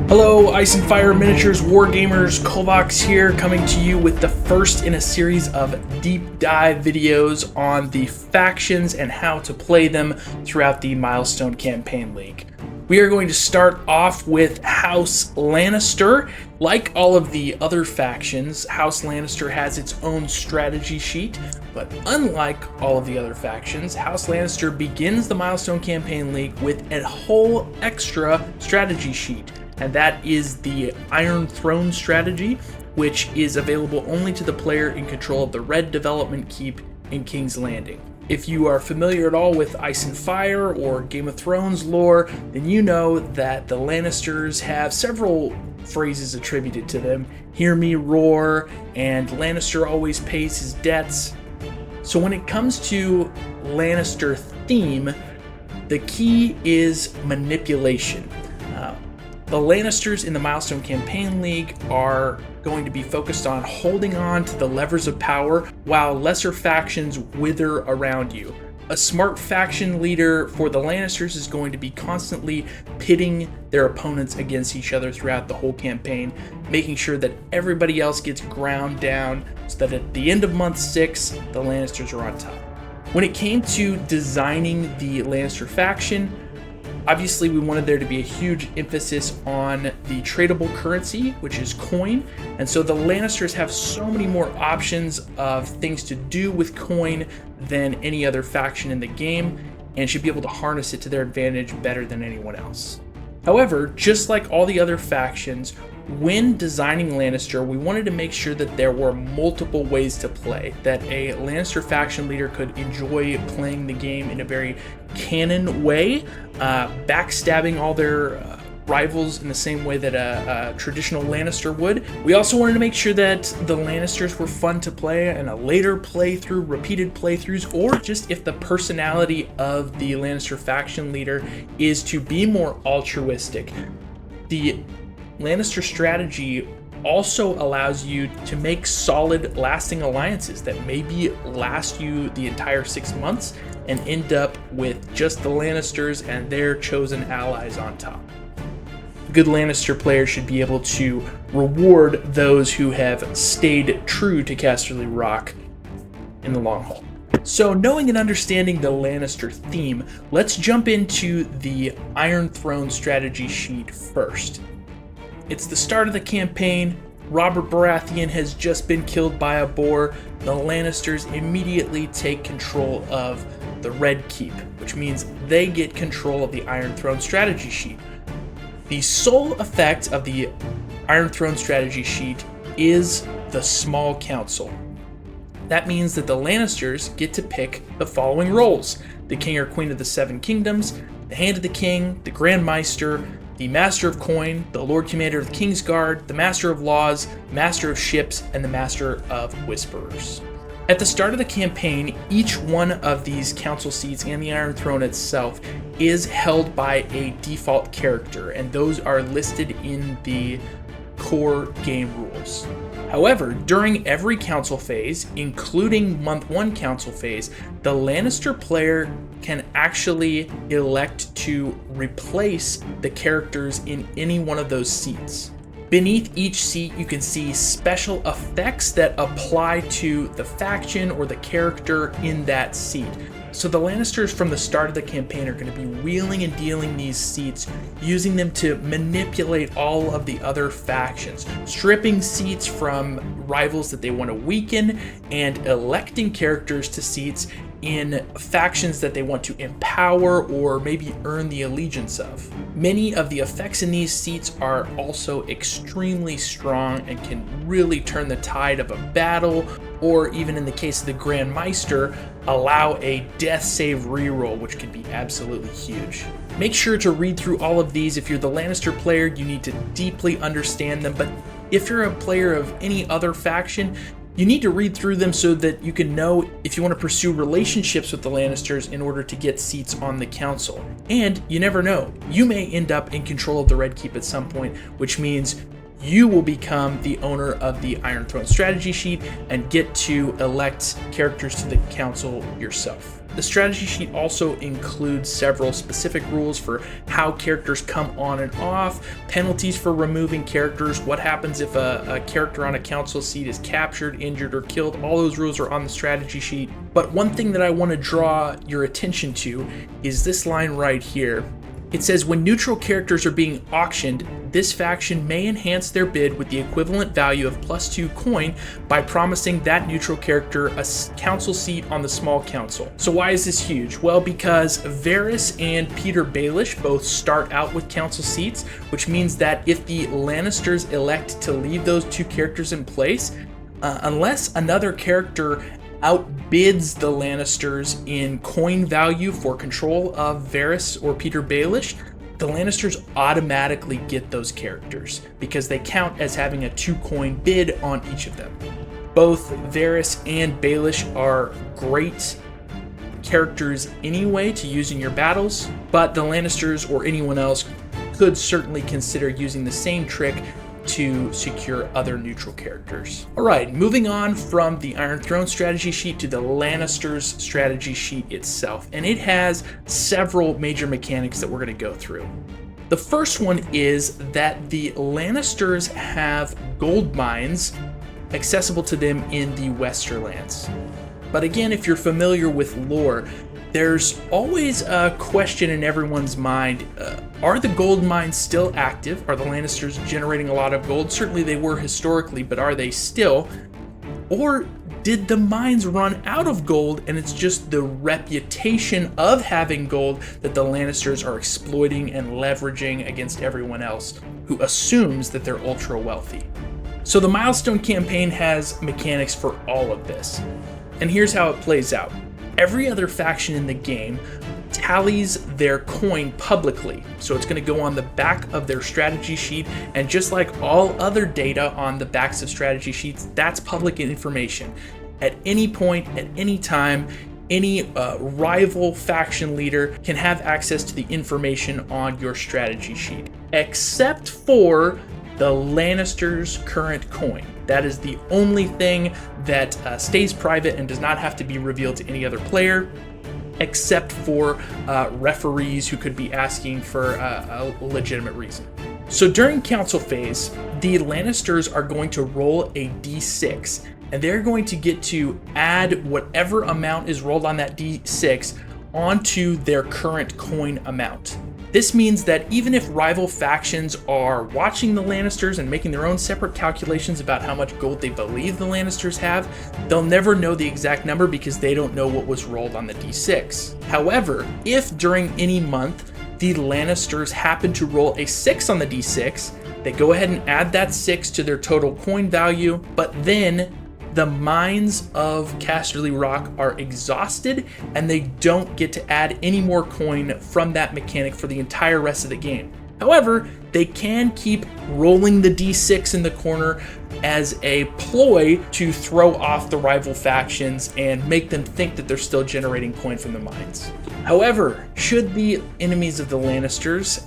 Hello, Ice and Fire Miniatures Wargamers, Kovacs here, coming to you with the first in a series of deep dive videos on the factions and how to play them throughout the Milestone Campaign League. We are going to start off with House Lannister. Like all of the other factions, House Lannister has its own strategy sheet, but unlike all of the other factions, House Lannister begins the Milestone Campaign League with a whole extra strategy sheet. And that is the Iron Throne strategy, which is available only to the player in control of the Red Development Keep in King's Landing. If you are familiar at all with Ice and Fire or Game of Thrones lore, then you know that the Lannisters have several phrases attributed to them. Hear me roar, and Lannister always pays his debts. So when it comes to Lannister theme, the key is manipulation. The Lannisters in the Milestone Campaign League are going to be focused on holding on to the levers of power while lesser factions wither around you. A smart faction leader for the Lannisters is going to be constantly pitting their opponents against each other throughout the whole campaign, making sure that everybody else gets ground down so that at the end of month 6, the Lannisters are on top. When it came to designing the Lannister faction, obviously, we wanted there to be a huge emphasis on the tradable currency, which is coin, and so the Lannisters have so many more options of things to do with coin than any other faction in the game, and should be able to harness it to their advantage better than anyone else. However, just like all the other factions, when designing Lannister, we wanted to make sure that there were multiple ways to play, that a Lannister faction leader could enjoy playing the game in a very canon way, backstabbing all their rivals in the same way that a traditional Lannister would. We also wanted to make sure that the Lannisters were fun to play in a later playthrough, repeated playthroughs, or just if the personality of the Lannister faction leader is to be more altruistic. The Lannister strategy also allows you to make solid, lasting alliances that maybe last you the entire 6 months and end up with just the Lannisters and their chosen allies on top. A good Lannister player should be able to reward those who have stayed true to Casterly Rock in the long haul. So, knowing and understanding the Lannister theme, let's jump into the Iron Throne strategy sheet first. It's the start of the campaign. Robert Baratheon has just been killed by a boar. The Lannisters immediately take control of the Red Keep, which means they get control of the Iron Throne strategy sheet. The sole effect of the Iron Throne strategy sheet is the Small Council. That means that the Lannisters get to pick the following roles: the King or Queen of the Seven Kingdoms, the Hand of the King, the Grand Maester, the Master of Coin, the Lord Commander of the Kingsguard, the Master of Laws, Master of Ships, and the Master of Whisperers. At the start of the campaign, each one of these council seats and the Iron Throne itself is held by a default character, and those are listed in the core game rules. However, during every council phase, including month 1 council phase, the Lannister player can actually elect to replace the characters in any one of those seats. Beneath each seat, you can see special effects that apply to the faction or the character in that seat. So the Lannisters from the start of the campaign are going to be wheeling and dealing these seats, using them to manipulate all of the other factions, stripping seats from rivals that they want to weaken, and electing characters to seats in factions that they want to empower or maybe earn the allegiance of. Many of the effects in these seats are also extremely strong and can really turn the tide of a battle, or even in the case of the Grand Maester, allow a death save reroll, which can be absolutely huge. Make sure to read through all of these. If you're the Lannister player, you need to deeply understand them, but if you're a player of any other faction, you need to read through them so that you can know if you want to pursue relationships with the Lannisters in order to get seats on the council. And you never know, you may end up in control of the Red Keep at some point, which means you will become the owner of the Iron Throne strategy sheet and get to elect characters to the council yourself. The strategy sheet also includes several specific rules for how characters come on and off, penalties for removing characters, what happens if a character on a council seat is captured, injured, or killed. All those rules are on the strategy sheet. But one thing that I want to draw your attention to is this line right here. It says, when neutral characters are being auctioned, this faction may enhance their bid with the equivalent value of +2 coin by promising that neutral character a council seat on the small council. So why is this huge? Well, because Varys and Peter Baelish both start out with council seats, which means that if the Lannisters elect to leave those two characters in place, unless another character outbids the Lannisters in coin value for control of Varys or Peter Baelish, the Lannisters automatically get those characters because they count as having a 2 coin bid on each of them. Both Varys and Baelish are great characters anyway to use in your battles, but the Lannisters or anyone else could certainly consider using the same trick to secure other neutral characters. Alright, moving on from the Iron Throne strategy sheet to the Lannisters strategy sheet itself, and it has several major mechanics that we're going to go through. The first one is that the Lannisters have gold mines accessible to them in the Westerlands. But again, if you're familiar with lore, there's always a question in everyone's mind. Are the gold mines still active? Are the Lannisters generating a lot of gold? Certainly they were historically, but are they still? Or did the mines run out of gold and it's just the reputation of having gold that the Lannisters are exploiting and leveraging against everyone else who assumes that they're ultra wealthy? So the Milestone campaign has mechanics for all of this. And here's how it plays out. Every other faction in the game tallies their coin publicly. So it's going to go on the back of their strategy sheet, and just like all other data on the backs of strategy sheets, that's public information. At any point, at any time, any rival faction leader can have access to the information on your strategy sheet, except for the Lannister's current coin. That is the only thing that stays private and does not have to be revealed to any other player, except for referees who could be asking for a legitimate reason. So during council phase, the Lannisters are going to roll a d6, and they're going to get to add whatever amount is rolled on that d6 onto their current coin amount. This means that even if rival factions are watching the Lannisters and making their own separate calculations about how much gold they believe the Lannisters have, they'll never know the exact number because they don't know what was rolled on the d6. However, if during any month the Lannisters happen to roll a 6 on the d6, they go ahead and add that 6 to their total coin value, but then the mines of Casterly Rock are exhausted and they don't get to add any more coin from that mechanic for the entire rest of the game. However, they can keep rolling the d6 in the corner as a ploy to throw off the rival factions and make them think that they're still generating coin from the mines. However, should the enemies of the Lannisters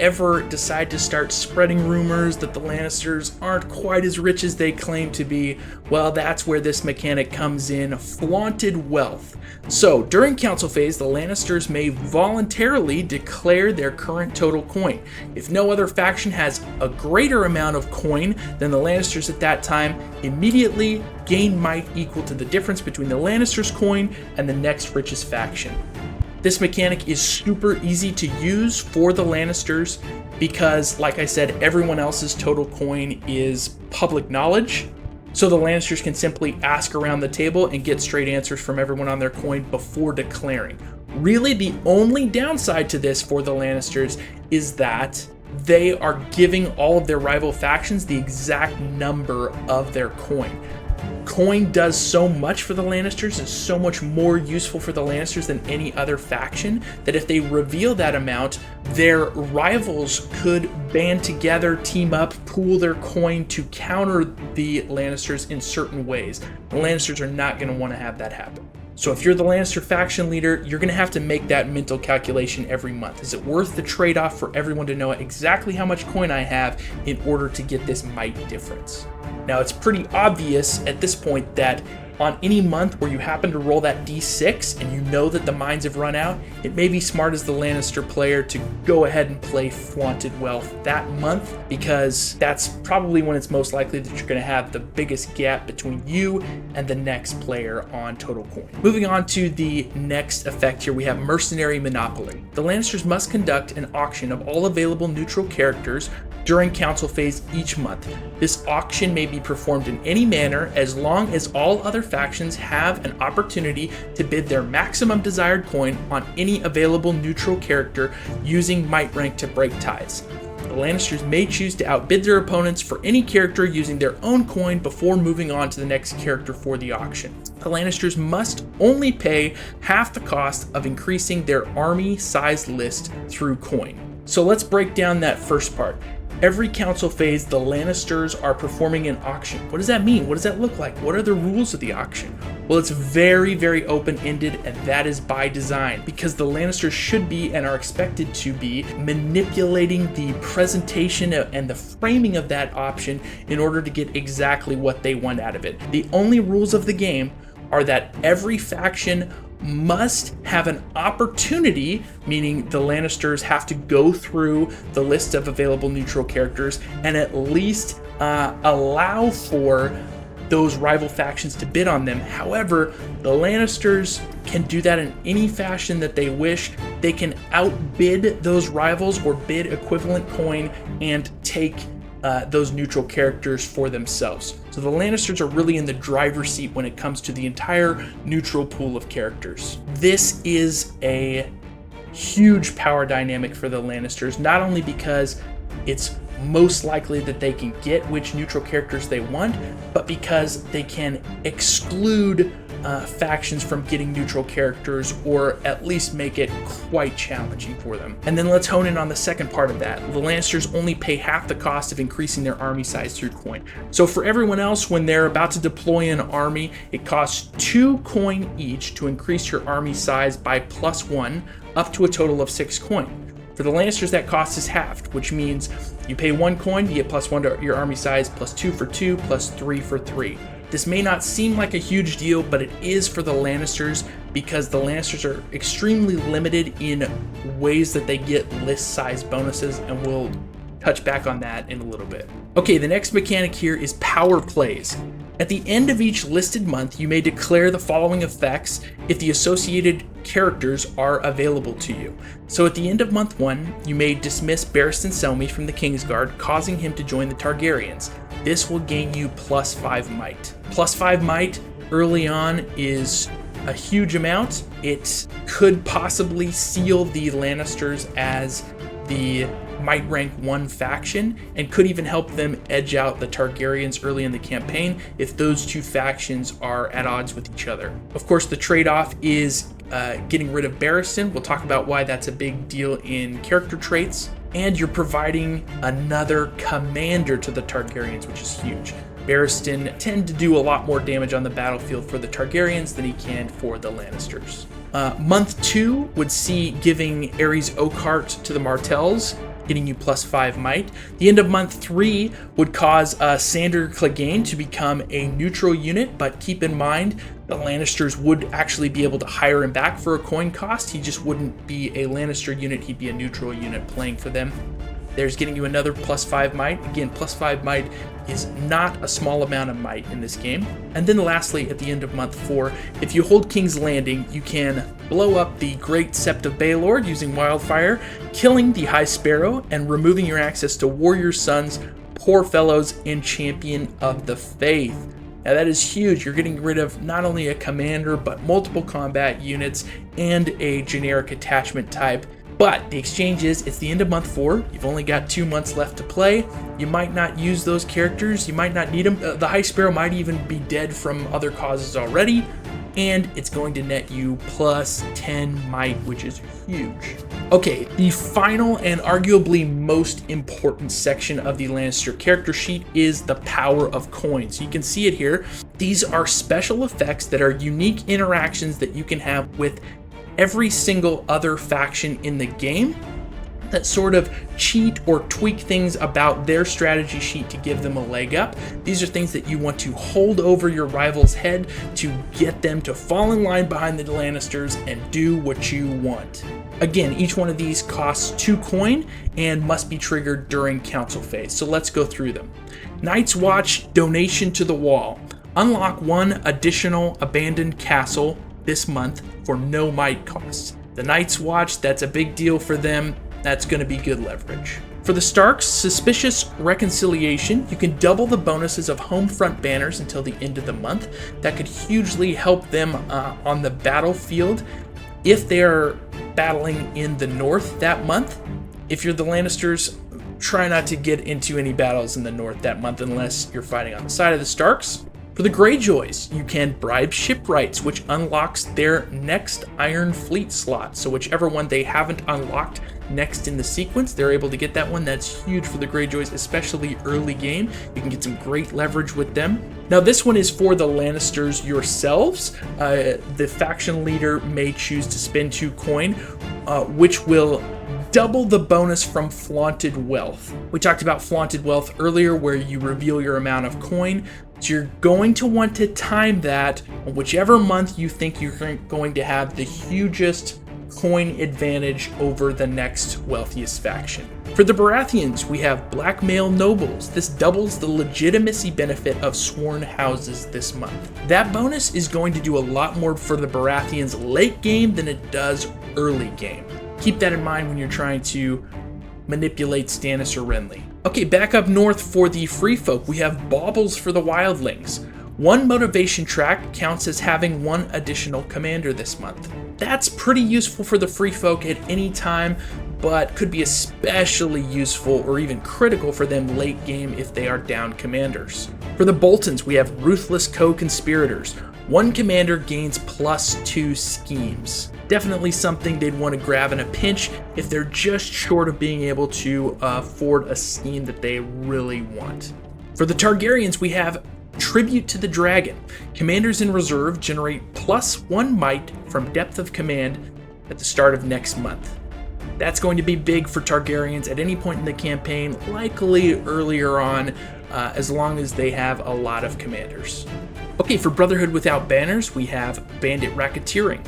ever decide to start spreading rumors that the Lannisters aren't quite as rich as they claim to be, well, that's where this mechanic comes in: flaunted wealth. So during council phase, the Lannisters may voluntarily declare their current total coin. If no other faction has a greater amount of coin than the Lannisters at that time, immediately gain might equal to the difference between the Lannisters' coin and the next richest faction. This mechanic is super easy to use for the Lannisters because, like I said, everyone else's total coin is public knowledge. So the Lannisters can simply ask around the table and get straight answers from everyone on their coin before declaring. Really, the only downside to this for the Lannisters is that they are giving all of their rival factions the exact number of their coin. Coin does so much for the Lannisters, it's so much more useful for the Lannisters than any other faction, that if they reveal that amount, their rivals could band together, team up, pool their coin to counter the Lannisters in certain ways. The Lannisters are not going to want to have that happen. So if you're the Lannister faction leader, you're going to have to make that mental calculation every month. Is it worth the trade-off for everyone to know exactly how much coin I have in order to get this might difference? Now, it's pretty obvious at this point that on any month where you happen to roll that D6 and you know that the mines have run out, it may be smart as the Lannister player to go ahead and play Flaunted Wealth that month, because that's probably when it's most likely that you're going to have the biggest gap between you and the next player on total coin. Moving on to the next effect here, we have Mercenary Monopoly. The Lannisters must conduct an auction of all available neutral characters during council phase each month. This auction may be performed in any manner as long as all other factions have an opportunity to bid their maximum desired coin on any available neutral character using might rank to break ties. The Lannisters may choose to outbid their opponents for any character using their own coin before moving on to the next character for the auction. The Lannisters must only pay half the cost of increasing their army size list through coin. So let's break down that first part. Every council phase, the Lannisters are performing an auction. What does that mean? What does that look like? What are the rules of the auction? Well, it's very, very open-ended, and that is by design, because the Lannisters should be and are expected to be manipulating the presentation and the framing of that option in order to get exactly what they want out of it. The only rules of the game are that every faction must have an opportunity, meaning the Lannisters have to go through the list of available neutral characters and at least allow for those rival factions to bid on them. However, the Lannisters can do that in any fashion that they wish. They can outbid those rivals or bid equivalent coin and take those neutral characters for themselves. So the Lannisters are really in the driver's seat when it comes to the entire neutral pool of characters. This is a huge power dynamic for the Lannisters, not only because it's most likely that they can get which neutral characters they want, but because they can exclude factions from getting neutral characters, or at least make it quite challenging for them. And then let's hone in on the second part of that. The Lannisters only pay half the cost of increasing their army size through coin. So for everyone else, when they're about to deploy an army, it costs 2 coin each to increase your army size by +1 up to a total of 6 coin. For the Lannisters, that cost is halved, which means you pay 1 coin, you get +1 to your army size, +2 for 2, +3 for 3. This may not seem like a huge deal, but it is for the Lannisters, because the Lannisters are extremely limited in ways that they get list size bonuses, and we'll touch back on that in a little bit. Okay, the next mechanic here is power plays. At the end of each listed month, you may declare the following effects if the associated characters are available to you. So at the end of month 1, you may dismiss Barristan Selmy from the Kingsguard, causing him to join the Targaryens. This will gain you +5 might. +5 might early on is a huge amount. It could possibly seal the Lannisters as the might rank 1 faction, and could even help them edge out the Targaryens early in the campaign if those two factions are at odds with each other. Of course, the trade-off is getting rid of Barristan. We'll talk about why that's a big deal in character traits. And you're providing another commander to the Targaryens, which is huge. Barristan tend to do a lot more damage on the battlefield for the Targaryens than he can for the Lannisters. Month 2 would see giving Aerys Oakheart to the Martells, getting you +5 might. The end of month 3 would cause Sandor Clegane to become a neutral unit, but keep in mind the Lannisters would actually be able to hire him back for a coin cost. He just wouldn't be a Lannister unit, he'd be a neutral unit playing for them. There's getting you another +5 might. Again, +5 might is not a small amount of might in this game. And then lastly, at the end of month 4, if you hold King's Landing, you can blow up the Great Sept of Baelord using Wildfire, killing the High Sparrow, and removing your access to Warrior Sons, Poor Fellows, and Champion of the Faith. Now that is huge. You're getting rid of not only a commander, but multiple combat units and a generic attachment type. But the exchange is, it's the end of month 4, you've only got 2 months left to play, you might not use those characters, you might not need them, the High Sparrow might even be dead from other causes already, and it's going to net you +10 might, which is huge. Okay, the final and arguably most important section of the Lannister character sheet is the power of coins. You can see it here. These are special effects that are unique interactions that you can have with every single other faction in the game that sort of cheat or tweak things about their strategy sheet to give them a leg up. These are things that you want to hold over your rival's head to get them to fall in line behind the Lannisters and do what you want. Again, each one of these costs 2 coin and must be triggered during council phase. So let's go through them. Night's Watch, Donation to the Wall. Unlock 1 additional abandoned castle this month for no might costs. The Night's Watch, that's a big deal for them. That's going to be good leverage. For the Starks, Suspicious Reconciliation, you can double the bonuses of home front banners until the end of the month. That could hugely help them on the battlefield if they're battling in the north that month. If you're the Lannisters, try not to get into any battles in the north that month unless you're fighting on the side of the Starks. For the Greyjoys, you can bribe shipwrights, which unlocks their next Iron Fleet slot. So whichever one they haven't unlocked next in the sequence, they're able to get that one. That's huge for the Greyjoys, especially early game. You can get some great leverage with them. Now this one is for the Lannisters yourselves. The faction leader may choose to spend 2 coin, which will double the bonus from Flaunted Wealth. We talked about Flaunted Wealth earlier, where you reveal your amount of coin. So you're going to want to time that on whichever month you think you're going to have the hugest coin advantage over the next wealthiest faction. For the Baratheons, we have Blackmail Nobles. This doubles the legitimacy benefit of sworn houses this month. That bonus is going to do a lot more for the Baratheons late game than it does early game. Keep that in mind when you're trying to manipulate Stannis or Renly. Okay, back up north for the Free Folk, we have Baubles for the Wildlings. 1 motivation track counts as having 1 additional commander this month. That's pretty useful for the Free Folk at any time, but could be especially useful or even critical for them late game if they are down commanders. For the Boltons, we have Ruthless Co-Conspirators. 1 commander gains +2 schemes. Definitely something they'd want to grab in a pinch if they're just short of being able to afford a scheme that they really want. For the Targaryens, we have Tribute to the Dragon. Commanders in reserve generate +1 might from depth of command at the start of next month. That's going to be big for Targaryens at any point in the campaign, likely earlier on, as long as they have a lot of commanders. Okay, for Brotherhood Without Banners, we have Bandit Racketeering.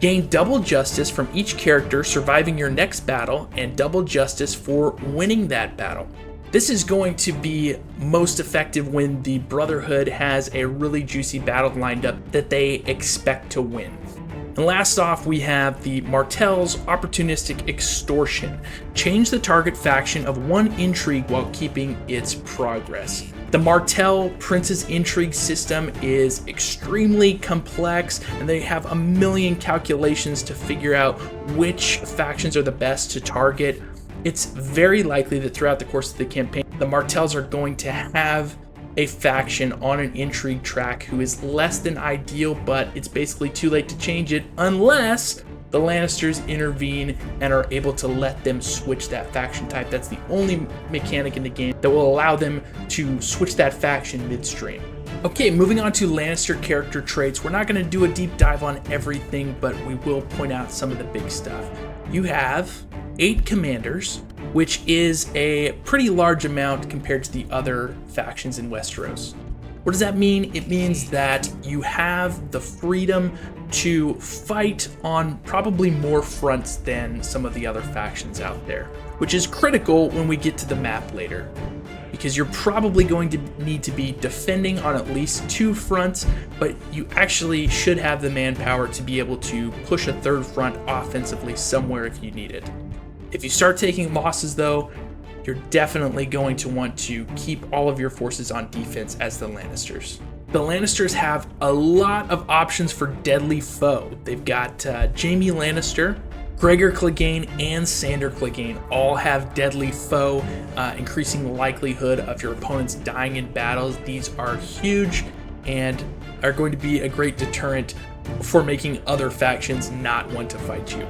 Gain double justice from each character surviving your next battle and double justice for winning that battle. This is going to be most effective when the Brotherhood has a really juicy battle lined up that they expect to win. And last off, we have the Martell's Opportunistic Extortion. Change the target faction of 1 intrigue while keeping its progress. The Martell Prince's Intrigue system is extremely complex, and they have a million calculations to figure out which factions are the best to target. It's very likely that throughout the course of the campaign, the Martells are going to have a faction on an intrigue track who is less than ideal, but it's basically too late to change it unless the Lannisters intervene and are able to let them switch that faction type. That's the only mechanic in the game that will allow them to switch that faction midstream. Okay, moving on to Lannister character traits. We're not going to do a deep dive on everything, but we will point out some of the big stuff. You have 8 commanders, which is a pretty large amount compared to the other factions in Westeros. What does that mean? It means that you have the freedom to fight on probably more fronts than some of the other factions out there, which is critical when we get to the map later, because you're probably going to need to be defending on at least 2 fronts, but you actually should have the manpower to be able to push a 3rd front offensively somewhere if you need it. If you start taking losses though, you're definitely going to want to keep all of your forces on defense as the Lannisters. The Lannisters have a lot of options for Deadly Foe. They've got Jaime Lannister, Gregor Clegane, and Sandor Clegane all have Deadly Foe, increasing the likelihood of your opponents dying in battles. These are huge and are going to be a great deterrent for making other factions not want to fight you.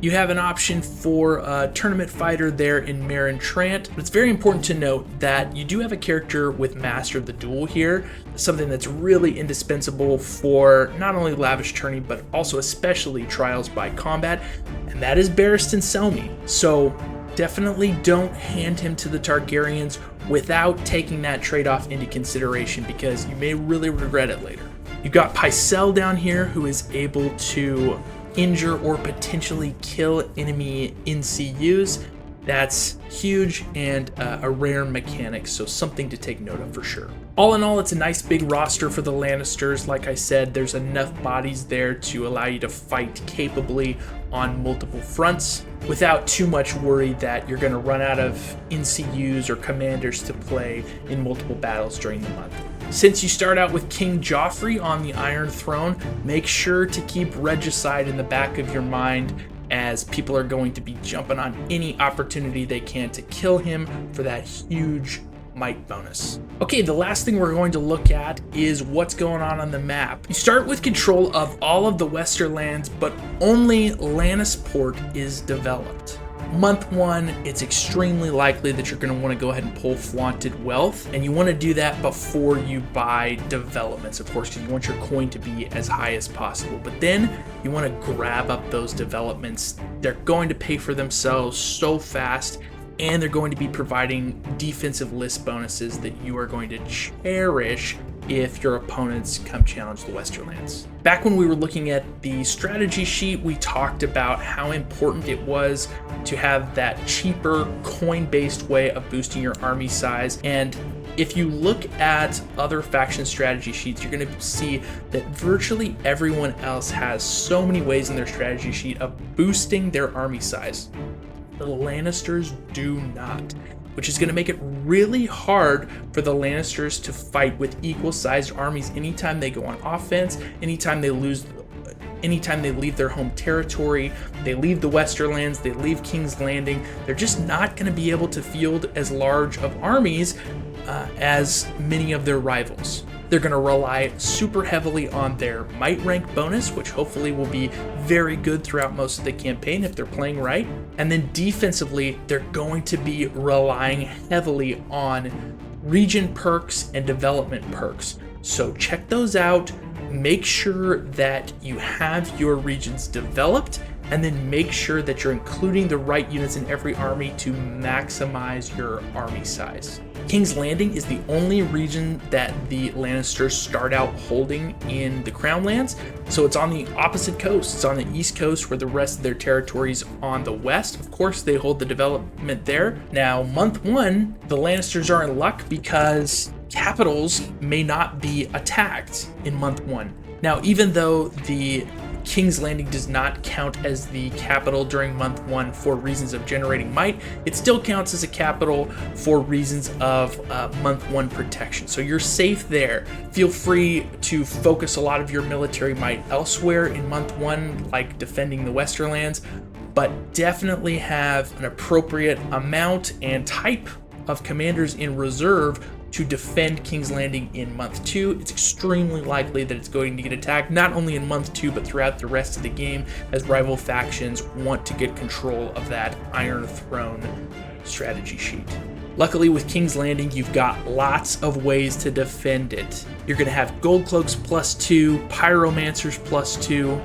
You have an option for a tournament fighter there in Marin Trant, but it's very important to note that you do have a character with Master of the Duel here, something that's really indispensable for not only Lavish Tourney, but also especially Trials by Combat, and that is Barristan Selmy. So definitely don't hand him to the Targaryens without taking that trade-off into consideration, because you may really regret it later. You've got Pycelle down here, who is able to injure or potentially kill enemy NCUs. That's huge and a rare mechanic, so something to take note of for sure. All in all, it's a nice big roster for the Lannisters. Like I said, there's enough bodies there to allow you to fight capably on multiple fronts without too much worry that you're going to run out of NCUs or commanders to play in multiple battles during the month. Since you start out with King Joffrey on the Iron Throne, make sure to keep Regicide in the back of your mind, as people are going to be jumping on any opportunity they can to kill him for that huge might bonus. Okay, the last thing we're going to look at is what's going on the map. You start with control of all of the Western lands, but only Lannisport is developed. Month 1, it's extremely likely that you're going to want to go ahead and pull Flaunted Wealth, and you want to do that before you buy developments, of course, because you want your coin to be as high as possible. But then you want to grab up those developments. They're going to pay for themselves so fast, and they're going to be providing defensive list bonuses that you are going to cherish if your opponents come challenge the Western lands. Back when we were looking at the strategy sheet, we talked about how important it was to have that cheaper coin-based way of boosting your army size. And if you look at other faction strategy sheets, you're going to see that virtually everyone else has so many ways in their strategy sheet of boosting their army size. The Lannisters do not, which is going to make it really hard for the Lannisters to fight with equal-sized armies anytime they go on offense, anytime they leave their home territory, they leave the Westerlands, they leave King's Landing. They're just not going to be able to field as large of armies as many of their rivals. They're going to rely super heavily on their might rank bonus, which hopefully will be very good throughout most of the campaign if they're playing right. And then defensively, they're going to be relying heavily on region perks and development perks. So check those out. Make sure that you have your regions developed, and then make sure that you're including the right units in every army to maximize your army size. King's Landing is the only region that the Lannisters start out holding in the Crown Lands, so it's on the opposite coast. It's on the east coast, where the rest of their territories on the west. Of course, they hold the development there. Now, month 1, the Lannisters are in luck because capitals may not be attacked in month 1. Now, even though the King's Landing does not count as the capital during month 1 for reasons of generating might, it still counts as a capital for reasons of month 1 protection. So you're safe there. Feel free to focus a lot of your military might elsewhere in month 1, like defending the Westerlands, but definitely have an appropriate amount and type of commanders in reserve to defend King's Landing in month 2. It's extremely likely that it's going to get attacked, not only in month 2, but throughout the rest of the game, as rival factions want to get control of that Iron Throne strategy sheet. Luckily, with King's Landing, you've got lots of ways to defend it. You're going to have Gold Cloaks +2, Pyromancers +2,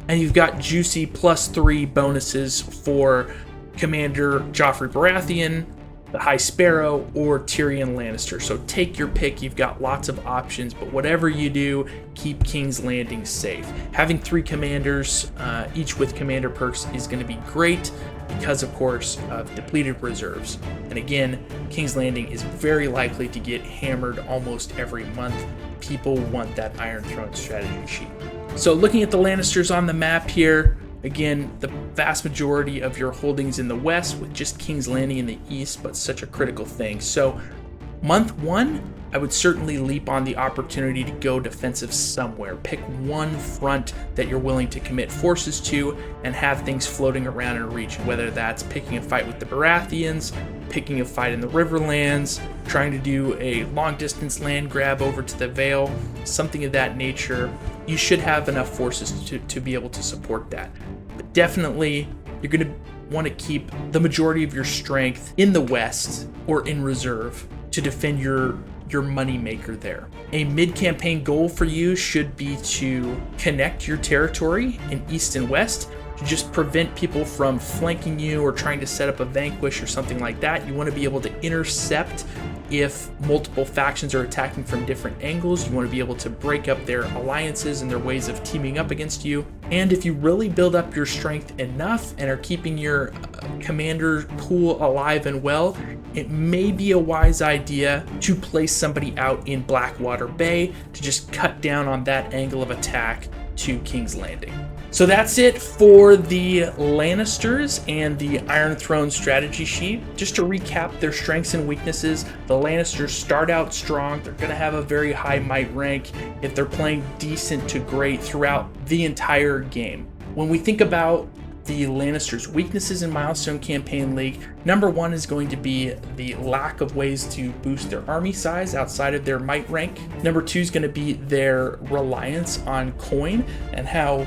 and you've got juicy +3 bonuses for Commander Joffrey Baratheon, the High Sparrow, or Tyrion Lannister. So take your pick. You've got lots of options, but whatever you do, keep King's Landing safe. Having 3 commanders, each with commander perks, is going to be great because, of course, of depleted reserves. And again, King's Landing is very likely to get hammered almost every month. People want that Iron Throne strategy sheet. So looking at the Lannisters on the map here, again, the vast majority of your holdings in the west, with just King's Landing in the east, but such a critical thing. So month 1, I would certainly leap on the opportunity to go defensive somewhere. Pick one front that you're willing to commit forces to and have things floating around in a region, whether that's picking a fight with the Baratheons, picking a fight in the Riverlands, trying to do a long distance land grab over to the Vale, something of that nature. You should have enough forces to be able to support that. But definitely, you're going to want to keep the majority of your strength in the west or in reserve to defend your money maker there. A mid-campaign goal for you should be to connect your territory in east and west to just prevent people from flanking you or trying to set up a vanquish or something like that. You want to be able to intercept if multiple factions are attacking from different angles. You want to be able to break up their alliances and their ways of teaming up against you. And if you really build up your strength enough and are keeping your commander pool alive and well, it may be a wise idea to place somebody out in Blackwater Bay to just cut down on that angle of attack to King's Landing. So that's it for the Lannisters and the Iron Throne strategy sheet. Just to recap their strengths and weaknesses, the Lannisters start out strong. They're going to have a very high might rank if they're playing decent to great throughout the entire game. When we think about the Lannisters' weaknesses in Milestone Campaign League, number one is going to be the lack of ways to boost their army size outside of their might rank. Number two is going to be their reliance on coin and how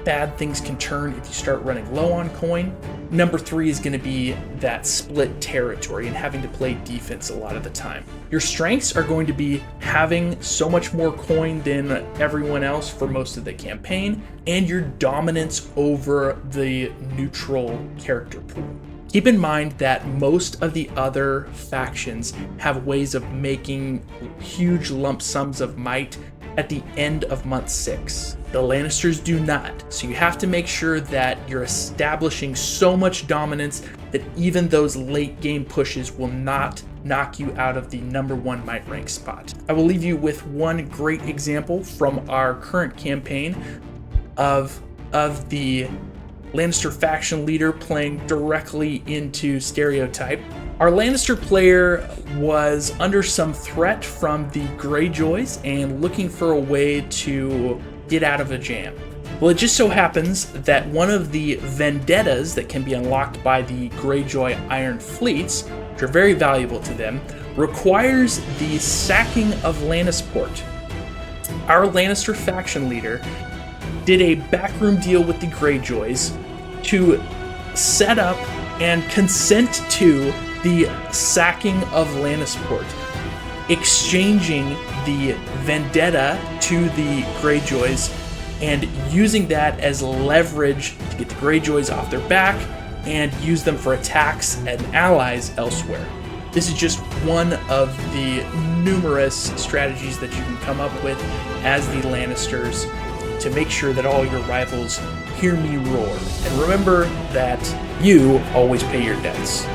bad things can turn if you start running low on coin. Number three is going to be that split territory and having to play defense a lot of the time. Your strengths are going to be having so much more coin than everyone else for most of the campaign, and your dominance over the neutral character pool. Keep in mind that most of the other factions have ways of making huge lump sums of might at the end of month 6. The Lannisters do not, so you have to make sure that you're establishing so much dominance that even those late game pushes will not knock you out of the number one might rank spot. I will leave you with one great example from our current campaign of the Lannister faction leader playing directly into stereotype. Our Lannister player was under some threat from the Greyjoys and looking for a way to get out of a jam. Well, it just so happens that one of the vendettas that can be unlocked by the Greyjoy Iron Fleets, which are very valuable to them, requires the sacking of Lannisport. Our Lannister faction leader did a backroom deal with the Greyjoys to set up and consent to the sacking of Lannisport, exchanging the vendetta to the Greyjoys and using that as leverage to get the Greyjoys off their back and use them for attacks and allies elsewhere. This is just one of the numerous strategies that you can come up with as the Lannisters to make sure that all your rivals hear me roar. And remember that you always pay your debts.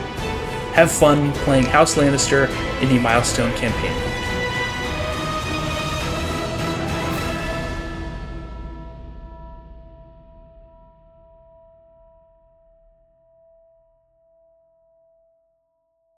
Have fun playing House Lannister in the Milestone campaign.